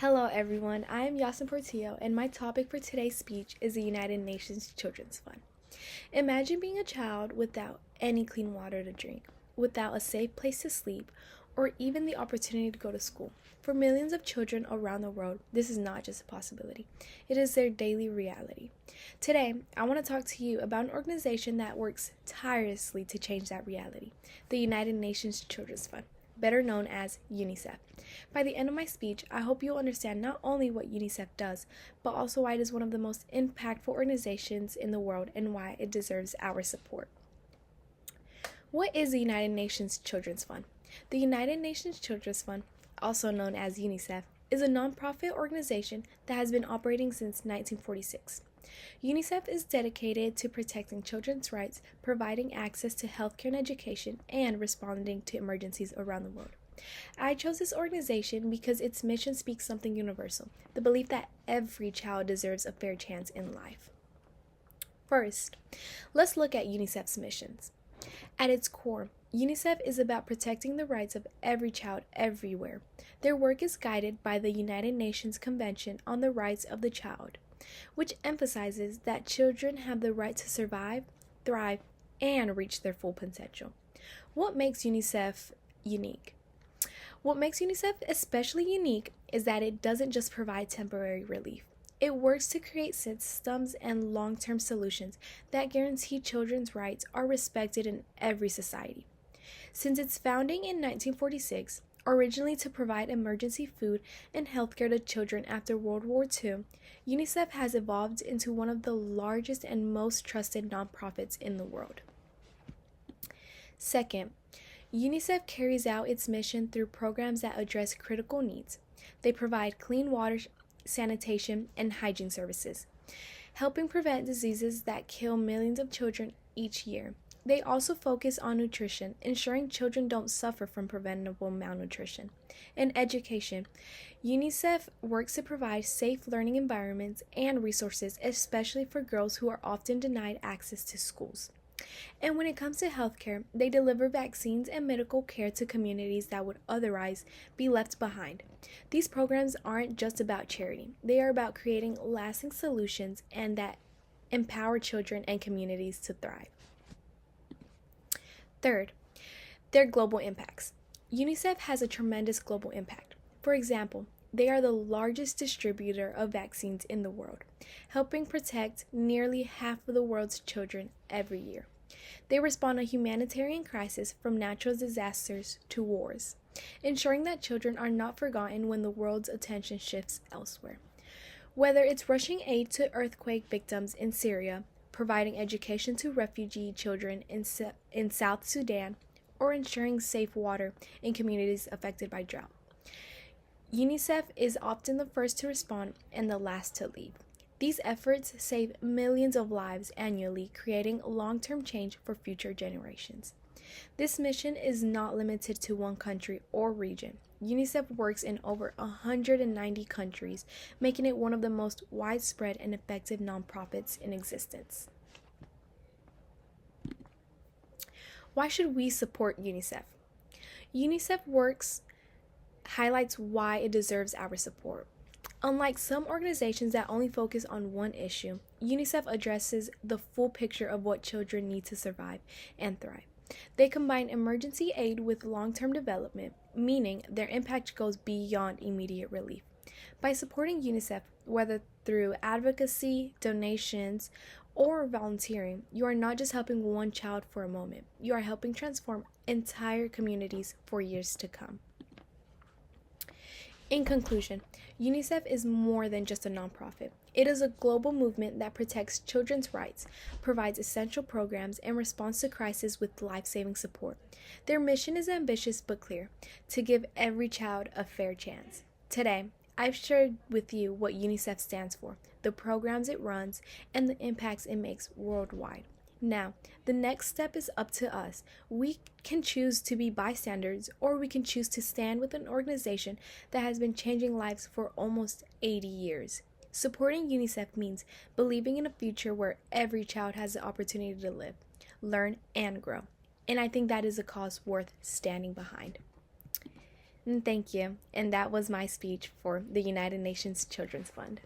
Hello, everyone. I am Yasin Portillo, and my topic for today's speech is the United Nations Children's Fund. Imagine being a child without any clean water to drink, without a safe place to sleep, or even the opportunity to go to school. For millions of children around the world, this is not just a possibility, it is their daily reality. Today, I want to talk to you about an organization that works tirelessly to change that reality, the United Nations Children's Fund, better known as UNICEF. By the end of my speech, I hope you'll understand not only what UNICEF does, but also why it is one of the most impactful organizations in the world and why it deserves our support. What is the United Nations Children's Fund? The United Nations Children's Fund, also known as UNICEF, is a nonprofit organization that has been operating since 1946. UNICEF is dedicated to protecting children's rights, providing access to healthcare and education, and responding to emergencies around the world. I chose this organization because its mission speaks something universal, the belief that every child deserves a fair chance in life. First, let's look at UNICEF's missions. At its core, UNICEF is about protecting the rights of every child everywhere. Their work is guided by the United Nations Convention on the Rights of the Child, which emphasizes that children have the right to survive, thrive, and reach their full potential. What makes UNICEF unique? What makes UNICEF especially unique is that it doesn't just provide temporary relief. It works to create systems and long-term solutions that guarantee children's rights are respected in every society. Since its founding in 1946, originally to provide emergency food and healthcare to children after World War II, UNICEF has evolved into one of the largest and most trusted nonprofits in the world. Second, UNICEF carries out its mission through programs that address critical needs. They provide clean water, sanitation, and hygiene services, helping prevent diseases that kill millions of children each year. They also focus on nutrition, ensuring children don't suffer from preventable malnutrition. In education, UNICEF works to provide safe learning environments and resources, especially for girls who are often denied access to schools. And when it comes to healthcare, they deliver vaccines and medical care to communities that would otherwise be left behind. These programs aren't just about charity, they are about creating lasting solutions and that empower children and communities to thrive. Third, their global impacts. UNICEF has a tremendous global impact. For example, they are the largest distributor of vaccines in the world, helping protect nearly half of the world's children every year. They respond to humanitarian crises from natural disasters to wars, ensuring that children are not forgotten when the world's attention shifts elsewhere. Whether it's rushing aid to earthquake victims in Syria, providing education to refugee children in South Sudan, or ensuring safe water in communities affected by drought, UNICEF is often the first to respond and the last to leave. These efforts save millions of lives annually, creating long-term change for future generations. This mission is not limited to one country or region. UNICEF works in over 190 countries, making it one of the most widespread and effective nonprofits in existence. Why should we support UNICEF? UNICEF works highlights why it deserves our support. Unlike some organizations that only focus on one issue, UNICEF addresses the full picture of what children need to survive and thrive. They combine emergency aid with long-term development, meaning their impact goes beyond immediate relief. By supporting UNICEF, whether through advocacy, donations, or volunteering, you are not just helping one child for a moment, you are helping transform entire communities for years to come. In conclusion, UNICEF is more than just a nonprofit. It is a global movement that protects children's rights, provides essential programs, and responds to crises with life-saving support. Their mission is ambitious but clear: to give every child a fair chance. Today, I've shared with you what UNICEF stands for, the programs it runs, and the impacts it makes worldwide. Now, the next step is up to us. We can choose to be bystanders, or we can choose to stand with an organization that has been changing lives for almost 80 years. Supporting UNICEF means believing in a future where every child has the opportunity to live, learn, and grow. And I think that is a cause worth standing behind. Thank you. And that was my speech for the United Nations Children's Fund.